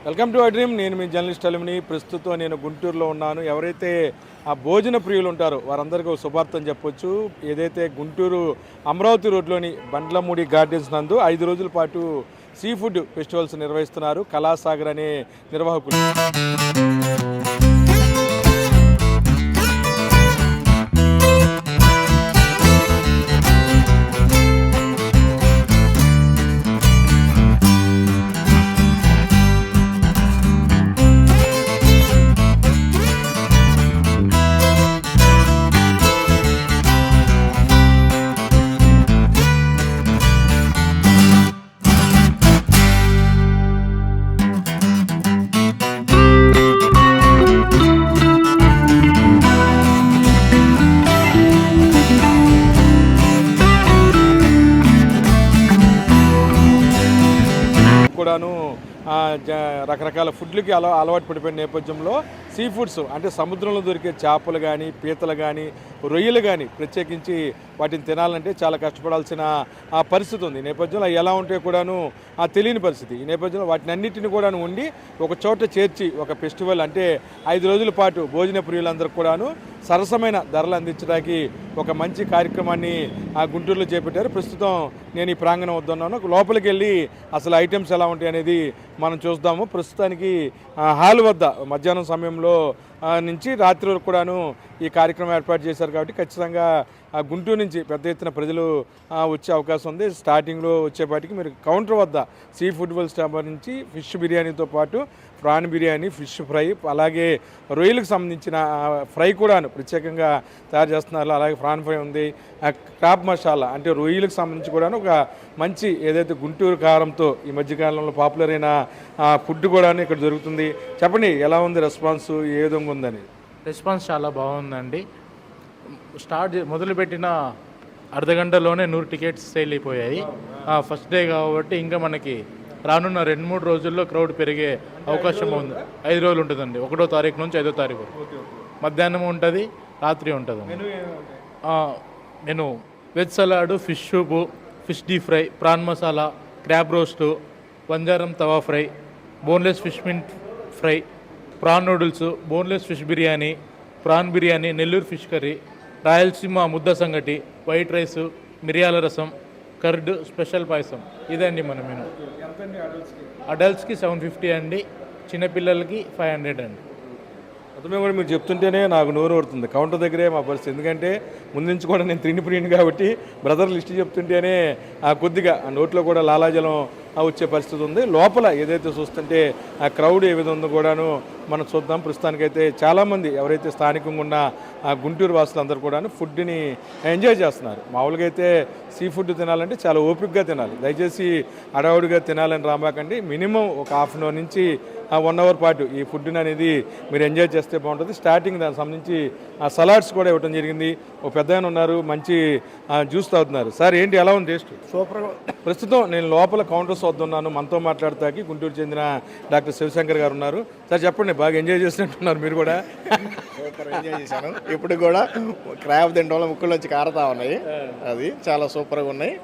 Welcome to I dream. నేను మీ journalist అలిమిని. ప్రస్తుతం నేను గుంటూరులో ఉన్నాను. ఎవరైతే ఆ భోజన ప్రియులు ఉంటారో వారందరికీ ఒక శుభార్తం చెప్పొచ్చు. ఏదైతే గుంటూరు అమరావతి రోడ్లోని బండ్లమూడి గార్డెన్స్ నందు 5 రోజుల పాటు సీ ఫుడ్ ఫెస్టివల్స్ నిర్వహిస్తున్నారు కళాసాగర్ అనే నిర్వాహకులు. కూడాను రకరకాల ఫుడ్లకి అలవాటు పడిపోయిన నేపథ్యంలో సీ ఫుడ్స్ అంటే సముద్రంలో దొరికే చేపలు కానీ పీతలు కానీ రొయ్యలు కానీ ప్రత్యేకించి వాటిని తినాలంటే చాలా కష్టపడాల్సిన పరిస్థితి ఉంది. ఈ నేపథ్యంలో ఎలా ఉంటే కూడాను తెలియని పరిస్థితి. ఈ నేపథ్యంలో వాటిని అన్నింటిని కూడా ఉండి ఒక చోట చేర్చి ఒక ఫెస్టివల్ అంటే 5 రోజుల పాటు భోజన ప్రియులందరూ కూడాను సరసమైన ధరలు అందించడానికి ఒక మంచి కార్యక్రమాన్ని గుంటూరులో చేపట్టారు. ప్రస్తుతం నేను ఈ ప్రాంగణం వద్ద ఉన్నాను. లోపలికి వెళ్ళి అసలు ఐటమ్స్ ఎలా ఉంటాయి అనేది మనం చూద్దాము. ప్రస్తుతానికి హాల్ వద్ద మధ్యాహ్నం సమయంలో నుంచి రాత్రి వరకు కూడాను ఈ కార్యక్రమం ఏర్పాటు చేశారు కాబట్టి ఖచ్చితంగా గుంటూరు నుంచి పెద్ద ఎత్తున ప్రజలు వచ్చే అవకాశం ఉంది. స్టార్టింగ్లో వచ్చేపాటికి మీరు కౌంటర్ వద్ద సీ ఫుడ్ స్టాంబర్ నుంచి ఫిష్ బిర్యానీతో పాటు ప్రాన్ బిర్యానీ, ఫిష్ ఫ్రై, అలాగే రొయ్యలకు సంబంధించిన ఫ్రై కూడా ప్రత్యేకంగా తయారు చేస్తున్నారు. అలాగే ప్రాన్ ఫ్రై ఉంది, క్రాప్ మసాలా అంటే రొయ్యలకు సంబంధించి కూడా ఒక మంచి ఏదైతే గుంటూరు కారంతో ఈ మధ్యకాలంలో పాపులర్ అయిన ఫుడ్ కూడా ఇక్కడ దొరుకుతుంది. చెప్పండి, ఎలా ఉంది రెస్పాన్స్, ఏ విధంగా ఉందని? రెస్పాన్స్ చాలా బాగుందండి. మొదలుపెట్టిన అర్ధగంటలోనే 100 టికెట్స్ సేల్ అయిపోయాయి. ఫస్ట్ డే కాబట్టి ఇంకా మనకి రానున్న 2-3 రోజుల్లో క్రౌడ్ పెరిగే అవకాశం ఉంది. 5 రోజులు ఉంటుందండి. 1వ తారీఖు నుంచి 5వ తారీఖు మధ్యాహ్నం ఉంటుంది, రాత్రి ఉంటుంది. నేను veg salad, fish soup, fish deep fry, prawn masala, crab roast, బంజారం tawa fry, boneless fish mint fry, prawn noodles, boneless fish biryani, prawn biryani, Nellore fish curry, Rayalaseema ముద్ద సంగటి, వైట్ రైసు, మిరియాల రసం, కర్డ్, స్పెషల్ పాయసం. ఇదండి మన మెనూ. అడల్ట్స్కి 750 అండి, చిన్నపిల్లలకి 500 అండి. అతమే కూడా మీరు చెప్తుంటేనే నాకు నోరు పడుతుంది. కౌంటర్ దగ్గరే మా పరిస్థితి. ఎందుకంటే ముందు నుంచి కూడా నేను తిండి ప్రియుని కాబట్టి బ్రదర్ లిస్ట్ చెప్తుంటేనే కొద్దిగా నోట్లో కూడా లాలాజలం వచ్చే పరిస్థితి ఉంది. లోపల ఏదైతే చూస్తుంటే ఆ క్రౌడ్ ఏ విధంగా ఉందో కూడాను మనం చూద్దాం. ప్రస్తుతానికైతే చాలామంది ఎవరైతే స్థానికంగా ఉన్న గుంటూరు వాసులందరూ కూడాను ఫుడ్ని ఎంజాయ్ చేస్తున్నారు. మామూలుగా అయితే సీ ఫుడ్ తినాలంటే చాలా ఓపికగా తినాలి. దయచేసి అడవుడిగా తినాలని రామాకండి. మినిమం ఒక హాఫ్ అన్ అవర్ నుంచి 1 అవర్ పాటు ఈ ఫుడ్ని అనేది మీరు ఎంజాయ్ చేస్తే బాగుంటుంది. స్టార్టింగ్ దానికి సంబంధించి సలాడ్స్ కూడా ఇవ్వడం జరిగింది. ఒక పెద్ద ఆయన ఉన్నారు, మంచి జ్యూస్ తాగుతున్నారు. సార్ ఏంటి, ఎలా ఉంది టేస్ట్? సూపర్గా. ప్రస్తుతం నేను లోపల కౌంటర్స్ వద్ద ఉన్నాను. మనతో మాట్లాడతాకి గుంటూరు చెందిన డాక్టర్ శివశంకర్ గారు ఉన్నారు. సార్ చెప్పండి, బాగా ఎంజాయ్ చేసినట్టున్నారు మీరు కూడా? సూపర్ ఎంజాయ్ చేశాను. ఇప్పుడు కూడా క్రాబ్ తినడం వల్ల ముక్కులోంచి కారుతా ఉన్నాయి. అది చాలా సూపర్గా ఉన్నాయి.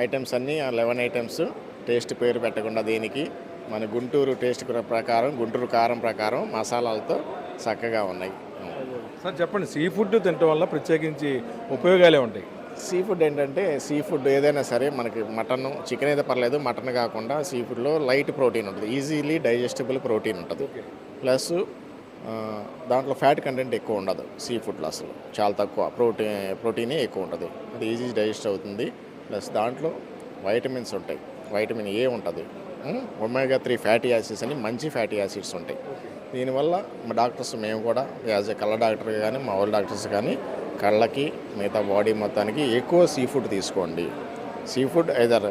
ఐటమ్స్ అన్నీ 11 ఐటమ్స్. టేస్ట్ పేరు పెట్టకుండా దీనికి మన గుంటూరు టేస్ట్ ప్రకారం, గుంటూరు కారం ప్రకారం మసాలాలతో చక్కగా ఉన్నాయి. సార్ చెప్పండి, సీ ఫుడ్ తినడం వల్ల ప్రత్యేకించి ఉపయోగాలే ఉంటాయి? సీ ఫుడ్ ఏంటంటే, సీ ఫుడ్ ఏదైనా సరే మనకి మటన్, చికెన్ అయితే పర్లేదు, మటన్ కాకుండా సీ ఫుడ్లో లైట్ ప్రోటీన్ ఉంటుంది, ఈజీలీ డైజెస్టబుల్ ప్రోటీన్ ఉంటుంది. ప్లస్ దాంట్లో ఫ్యాట్ కంటెంట్ ఎక్కువ ఉండదు. సీ ఫుడ్లో అసలు చాలా తక్కువ ప్రోటీనే ఎక్కువ ఉంటుంది. అది ఈజీ డైజెస్ట్ అవుతుంది. ప్లస్ దాంట్లో వైటమిన్స్ ఉంటాయి. వైటమిన్ ఏ ఉంటుంది, ఒమేగా 3 ఫ్యాటీ యాసిడ్స్ అని మంచి ఫ్యాటీ యాసిడ్స్ ఉంటాయి. దీనివల్ల మా డాక్టర్స్, మేము కూడా యాజ్ ఏ కళ్ళ డాక్టర్ కానీ మా వాళ్ళ డాక్టర్స్ కానీ కళ్ళకి మిగతా బాడీ మొత్తానికి ఎక్కువ సీ ఫుడ్ తీసుకోండి. సీ ఫుడ్ ఐదర్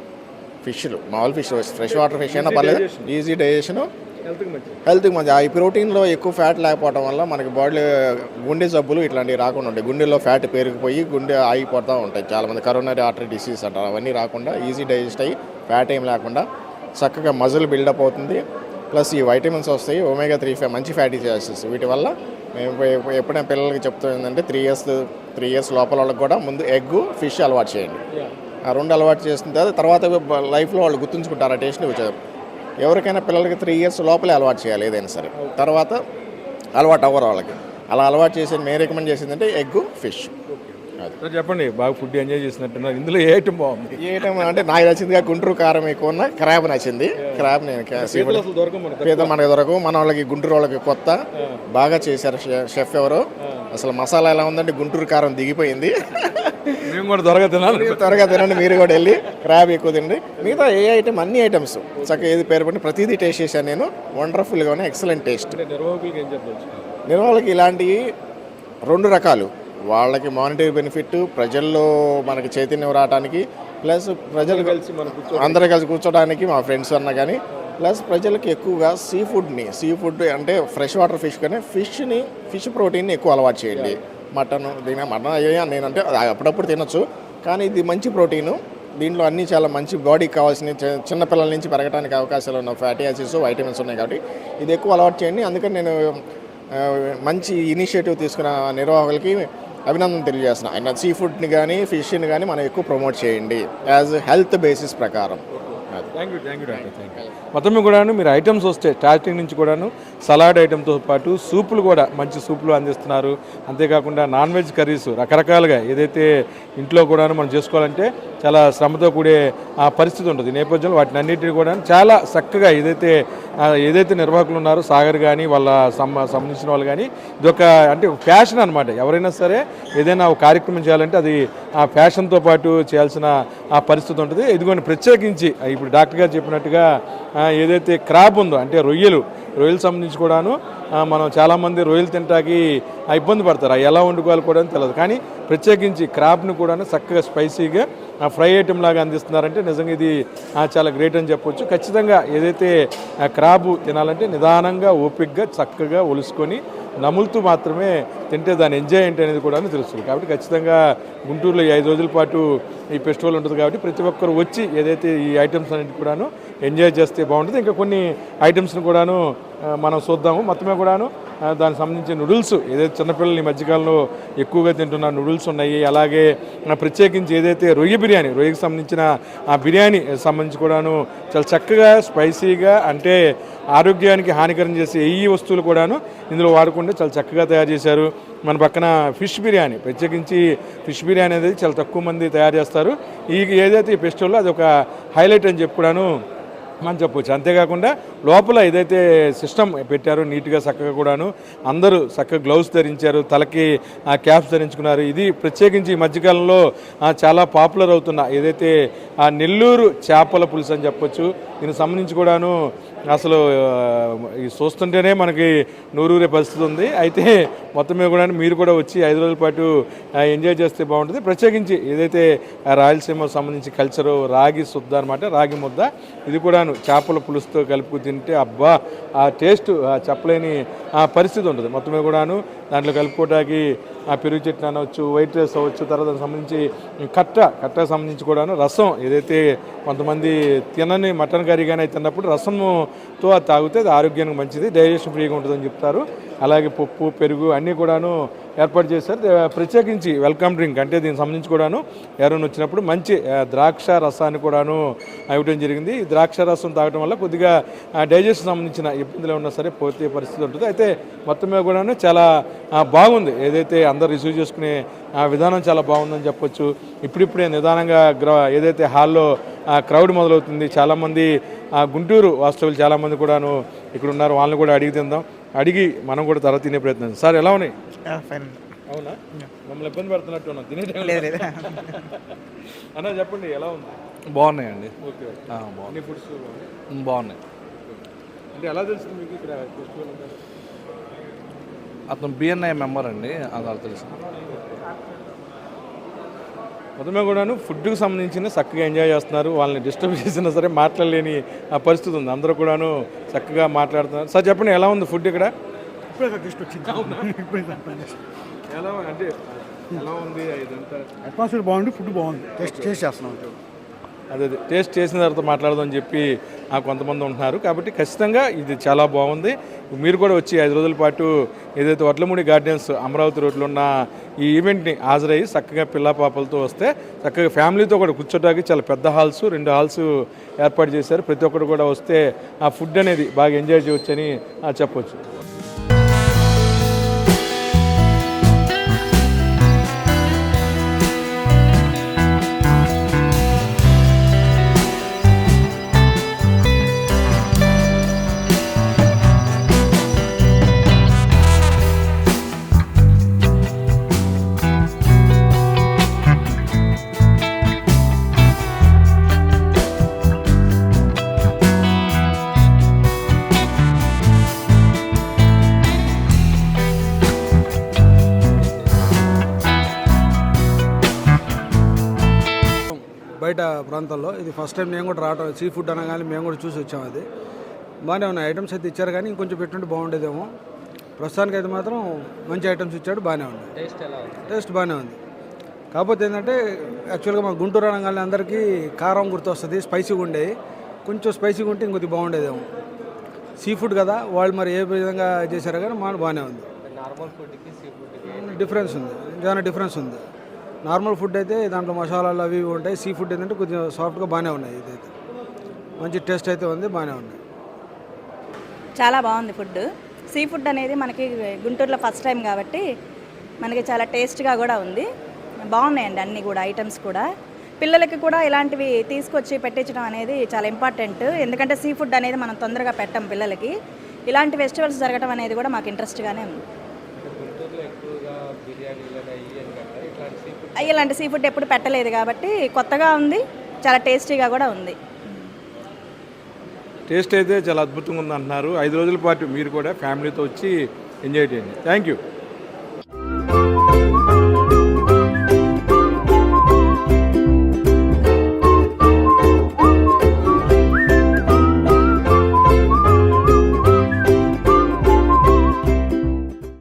ఫిష్లు, మామూలు ఫిష్, ఫ్రెష్ వాటర్ ఫిష్ అయినా పర్లేదు, ఈజీ డైజెషను, హెల్త్కి మంచి. ఈ ప్రోటీన్లో ఎక్కువ ఫ్యాట్ లేకపోవడం వల్ల మనకి బాడీలో గుండె జబ్బులు ఇట్లాంటివి రాకుండా ఉంటాయి. గుండెలో ఫ్యాట్ పెరిగిపోయి గుండె ఆగిపోతూ ఉంటాయి. చాలామంది కరోనరీ ఆర్టరీ డిసీజ్ అంటారు, అవన్నీ రాకుండా ఈజీ డైజెస్ట్ అయ్యి ఫ్యాట్ ఏం లేకుండా చక్కగా మజిల్ బిల్డప్ అవుతుంది. ప్లస్ ఈ వైటమిన్స్ వస్తాయి, ఒమేగా 3 మంచి ఫ్యాటీ యాసిడ్స్. వీటి వల్ల మేము ఎప్పుడైనా పిల్లలకి చెప్తాం ఏంటంటే 3 ఇయర్స్ లోపల వాళ్ళకి కూడా ముందు ఎగ్, ఫిష్ అలవాటు చేయండి. ఆ 2 అలవాటు చేసిన తర్వాత లైఫ్లో వాళ్ళు గుర్తుంచుకుంటారు ఆ టేస్ట్ని. ఎవరికైనా పిల్లలకి 3 years లోపలే అలవాటు చేయాలి ఏదైనా సరే, తర్వాత అలవాటు అవ్వరు వాళ్ళకి. అలా అలవాటు చేసేది మేము రికమెండ్ చేసింది అంటే ఎగ్, ఫిష్. సార్ చెప్పండి, బాగా ఫుడ్ ఎంజాయ్ చేసినట్టున్నారు. ఇందులో ఏ ఐటమ్ బాగుంది? ఏ ఐటమ్ అంటే నాకు నచ్చిందిగా గుంటూరు కారం ఎక్కువ ఉన్న క్రాబ్ నచ్చింది. క్రాబ్ నేను అసలు దొరకవు మనకు. పేద మనకి దొరకవు, మన వాళ్ళకి గుంటూరు వాళ్ళకి కొత్త, బాగా చేశారు షెఫ్ ఎవరో. అసలు మసాలా ఎలా ఉందంటే గుంటూరు కారం దిగిపోయింది. మేము కూడా త్వరగా తినాలి. త్వరగా తినండి, మీరు కూడా వెళ్ళి క్రాబ్ ఎక్కువ తినండి. మిగతా ఏ ఐటమ్ అన్ని ఐటమ్స్ చక్కగా ఏది పేరు పట్టి ప్రతిదీ టేస్ట్ చేశాను నేను. వండర్ఫుల్గానే ఎక్సలెంట్ టేస్ట్. నిర్వాహకులకి ఏం చెప్పచ్చు? నిర్వాహకులకి ఇలాంటివి 2 రకాలు, వాళ్ళకి మానిటరీ బెనిఫిట్, ప్రజల్లో మనకి చైతన్యం రావడానికి, ప్లస్ ప్రజలు కలిసి మనం అందరూ కలిసి కూర్చోడానికి, మా ఫ్రెండ్స్ అన్నా కానీ, ప్లస్ ప్రజలకి ఎక్కువగా సీ ఫుడ్ అంటే ఫ్రెష్ వాటర్ ఫిష్ కానీ ఫిష్ ప్రోటీన్ని ఎక్కువ అలవాటు చేయండి. మటన్ అయ్యా నేనంటే అప్పుడప్పుడు తినొచ్చు, కానీ ఇది మంచి ప్రోటీను. దీంట్లో అన్నీ చాలా మంచి బాడీకి కావాల్సిన చిన్నపిల్లల నుంచి పెరగడానికి అవకాశాలు ఉన్న ఫ్యాటీ యాసిడ్స్, వైటమిన్స్ ఉన్నాయి కాబట్టి ఇది ఎక్కువ అలవాటు చేయండి. అందుకని నేను మంచి ఇనిషియేటివ్ తీసుకున్న నిర్వాహకులకి అభినందన తెలియజేస్తున్నాను. ఆయన సీ ఫుడ్ని కానీ ఫిష్ని కానీ మనం ఎక్కువ ప్రమోట్ చేయండి యాజ్ హెల్త్ బేసిస్ ప్రకారం. Thank you doctor, thank you. మొత్తం కూడాను మీరు ఐటమ్స్ వస్తే స్టార్టింగ్ నుంచి కూడాను సలాడ్ ఐటమ్తో పాటు సూపులు కూడా మంచి సూపులు అందిస్తున్నారు. అంతేకాకుండా నాన్ వెజ్ కర్రీస్ రకరకాలుగా ఏదైతే ఇంట్లో కూడాను మనం చేసుకోవాలంటే చాలా శ్రమతో కూడే పరిస్థితి ఉంటుంది నేపథ్యంలో వాటిని అన్నింటినీ కూడా చాలా చక్కగా ఏదైతే నిర్వాహకులు ఉన్నారో సాగర్ కానీ వాళ్ళ సంబంధించిన వాళ్ళు కానీ ఇదొక అంటే ఫ్యాషన్ అనమాట. ఎవరైనా సరే ఏదైనా ఒక కార్యక్రమం చేయాలంటే అది ఆ ఫ్యాషన్తో పాటు చేయాల్సిన పరిస్థితి ఉంటుంది. ఇదిగోని ప్రత్యేకించి ఇప్పుడు డాక్టర్ గారు చెప్పినట్టుగా ఏదైతే క్రాబ్ ఉందో అంటే రొయ్యలు సంబంధించి కూడాను మనం చాలామంది రొయ్యలు తింటాకి ఇబ్బంది పడతారు, ఎలా వండుకోవాలి కూడా తెలియదు. కానీ ప్రత్యేకించి క్రాబ్ని కూడా చక్కగా స్పైసీగా ఫ్రై ఐటెం లాగా అందిస్తున్నారంటే నిజంగా ఇది చాలా గ్రేట్ అని చెప్పొచ్చు. ఖచ్చితంగా ఏదైతే క్రాబు తినాలంటే నిదానంగా ఓపికగా చక్కగా ఒలుసుకొని నములుతూ మాత్రమే తింటే దాని ఎంజాయ్ ఏంటి అనేది కూడా తెలుస్తుంది. కాబట్టి ఖచ్చితంగా గుంటూరులో 5 రోజుల పాటు ఈ ఫెస్టివల్ ఉంటుంది కాబట్టి ప్రతి ఒక్కరు వచ్చి ఏదైతే ఈ ఐటమ్స్ అన్నింటి కూడాను ఎంజాయ్ చేస్తే బాగుంటుంది. ఇంకా కొన్ని ఐటమ్స్ని కూడాను మనం చూద్దాము. మొత్తమే కూడాను దానికి సంబంధించిన నూడిల్స్ ఏదైతే చిన్నపిల్లలు ఈ మధ్యకాలంలో ఎక్కువగా తింటున్న నూడిల్స్ ఉన్నాయి. అలాగే ప్రత్యేకించి ఏదైతే రొయ్యకి సంబంధించిన ఆ బిర్యానీ సంబంధించి కూడాను చాలా చక్కగా స్పైసీగా అంటే ఆరోగ్యానికి హానికరం చేసే ఈ వస్తువులు కూడాను ఇందులో వాడకుండా చాలా చక్కగా తయారు చేశారు. మన పక్కన ఫిష్ బిర్యానీ, ప్రత్యేకించి ఫిష్ బిర్యానీ అనేది చాలా తక్కువ మంది తయారు చేస్తారు. ఏదైతే ఈ ఫెస్టివల్లో అది ఒక హైలైట్ అని చెప్పి కూడాను మనం చెప్పవచ్చు. అంతేకాకుండా లోపల ఏదైతే సిస్టమ్ పెట్టారో నీట్గా చక్కగా కూడాను అందరూ చక్కగా గ్లౌస్ ధరించారు, తలకి క్యాప్స్ ధరించుకున్నారు. ఇది ప్రత్యేకించి ఈ మధ్యకాలంలో చాలా పాపులర్ అవుతున్న ఏదైతే నెల్లూరు చేపల పులుసు అని చెప్పొచ్చు. దీనికి సంబంధించి కూడాను అసలు చూస్తుంటేనే మనకి నూరూరే పరిస్థితి ఉంది. అయితే మొత్తం మీద కూడా మీరు కూడా వచ్చి 5 రోజుల పాటు ఎంజాయ్ చేస్తే బాగుంటుంది. ప్రత్యేకించి ఏదైతే రాయలసీమకు సంబంధించి కల్చరు రాగి శుద్ధ అనమాట, రాగి ముద్ద, ఇది కూడాను చేపల పులుసుతో కలుపుకు తింటే అబ్బా ఆ టేస్ట్ చెప్పలేని పరిస్థితి ఉంటుంది. మొత్తం మీద కూడాను దాంట్లో కలుపుకోవడానికి పెరుగు చట్నీ అనవచ్చు, వైట్ రైస్ అవ్వచ్చు, తర్వాత దానికి సంబంధించి కట్టకు సంబంధించి కూడాను రసం, ఏదైతే కొంతమంది తినని మటన్ కర్రీ కానీ తిన్నప్పుడు రసంతో అది తాగితే అది ఆరోగ్యానికి మంచిది, డైజెషన్ ఫ్రీగా ఉంటుందని చెప్తారు. అలాగే పప్పు, పెరుగు అన్నీ కూడాను ఏర్పాటు చేశారు. ప్రత్యేకించి వెల్కమ్ డ్రింక్ అంటే దీనికి సంబంధించి కూడాను ఎవరైనా వచ్చినప్పుడు మంచి ద్రాక్ష రసాన్ని కూడాను ఇవ్వడం జరిగింది. ఈ ద్రాక్ష రసం తాగడం వల్ల కొద్దిగా డైజెషన్ సంబంధించిన ఇబ్బందులు ఉన్నా సరే పోతే పరిస్థితి ఉంటుంది. అయితే మొత్తం మీద కూడాను చాలా బాగుంది. ఏదైతే అందరూ రిసీవ్ చేసుకునే విధానం చాలా బాగుందని చెప్పొచ్చు. ఇప్పుడిప్పుడే నిదానంగా ఏదైతే హాల్లో క్రౌడ్ మొదలవుతుంది. చాలామంది గుంటూరు వాస్తవులు చాలామంది కూడాను ఇక్కడ ఉన్నారు. వాళ్ళని కూడా అడిగి మనం కూడా తర్వాత తినే ప్రయత్నం. సార్ ఎలా ఉన్నాయి? అవునా, మమ్మల్ని ఇబ్బంది పెడుతున్నట్టు ఉన్నాం తినే అన్న చెప్పండి ఎలా ఉంది? బాగున్నాయండి. ఓకే, బాగున్నాయి ఫుడ్స్ బాగున్నాయి. అంటే ఎలా తెలుస్తుంది మీకు ఇక్కడ ఫెస్టివల్ ఉందా? అతను బిఎన్ఐ మెంబర్ అండి, అలా తెలుసు. మొత్తమే కూడాను ఫుడ్కి సంబంధించిన చక్కగా ఎంజాయ్ చేస్తున్నారు. వాళ్ళని డిస్టర్బ్ చేసినా సరే మాట్లాడలేని పరిస్థితి ఉంది. అందరూ కూడాను చక్కగా మాట్లాడుతున్నారు. సార్ చెప్పండి ఎలా ఉంది ఫుడ్ ఇక్కడ? ఎలా అంటే ఎలా ఉంది ఇదంతా? అట్మాస్ఫియర్ బాగుంది, ఫుడ్ బాగుంది, టేస్ట్ చేస్తున్నాం. అదే టేస్ట్ చేసిన తర్వాత మాట్లాడదాం అని చెప్పి కొంతమంది ఉంటున్నారు. కాబట్టి ఖచ్చితంగా ఇది చాలా బాగుంది. మీరు కూడా వచ్చి 5 రోజుల పాటు ఏదైతే వడ్లమూడి గార్డెన్స్ అమరావతి రోడ్లో ఉన్న ఈ ఈవెంట్ని హాజరయ్యి చక్కగా పిల్ల పాపలతో వస్తే చక్కగా ఫ్యామిలీతో కూడా కూర్చోడానికి చాలా పెద్ద హాల్స్ 2 హాల్స్ ఏర్పాటు చేశారు. ప్రతి ఒక్కరు కూడా వస్తే ఆ ఫుడ్ అనేది బాగా ఎంజాయ్ చేయవచ్చని చెప్పొచ్చు. బయట ప్రాంతాల్లో ఇది ఫస్ట్ టైం నేను కూడా రావటం, సీ ఫుడ్ అనగానే మేము కూడా చూసి వచ్చాము. అది బాగానే ఉన్నాయి. ఐటమ్స్ అయితే ఇచ్చారు కానీ ఇంకొంచెం పెట్టుంటే బాగుండేదేమో. ప్రస్తుతానికి అయితే మాత్రం మంచి ఐటమ్స్ ఇచ్చాడు, బాగానే ఉంది. టేస్ట్ బాగానే ఉంది. కాకపోతే ఏంటంటే యాక్చువల్గా మా గుంటూరు అనగానే అందరికీ కారం గుర్తొస్తుంది, స్పైసీగా ఉండేవి. కొంచెం స్పైసీగా ఉంటే ఇంకొద్ది బాగుండేదేమో. సీ ఫుడ్ కదా, వాళ్ళు మరి ఏ విధంగా చేశారో కానీ బాగానే ఉంది. డిఫరెన్స్ ఉంది, చాలా డిఫరెన్స్ ఉంది. నార్మల్ ఫుడ్ అయితే దాంట్లో మసాలాలు అవి ఉంటాయి. సీ ఫుడ్ ఏంటంటే కొంచెం సాఫ్ట్గా బాగానే ఉన్నాయి. ఇదైతే మంచి టేస్ట్ అయితే ఉంది, బాగానే ఉన్నాయి. చాలా బాగుంది ఫుడ్. సీ ఫుడ్ అనేది మనకి గుంటూరులో ఫస్ట్ టైం కాబట్టి మనకి చాలా టేస్ట్గా కూడా ఉంది. బాగున్నాయండి అన్నీ కూడా, ఐటమ్స్ కూడా. పిల్లలకి కూడా ఇలాంటివి తీసుకొచ్చి పెట్టించడం అనేది చాలా ఇంపార్టెంట్. ఎందుకంటే సీ ఫుడ్ అనేది మనం తొందరగా పెట్టం పిల్లలకి. ఇలాంటి ఫెస్టివల్స్ జరగడం అనేది కూడా మాకు ఇంట్రెస్ట్గానే ఉంది. ఇలాంటి సీ ఫుడ్ ఎప్పుడు పెట్టలేదు కాబట్టి కొత్తగా ఉంది, చాలా టేస్టీగా కూడా ఉంది. టేస్ట్ అయితే చాలా అద్భుతంగా ఉంది అంటున్నారు. 5 రోజుల పాటు మీరు కూడా ఫ్యామిలీతో వచ్చి ఎంజాయ్ చేయండి. Thank you.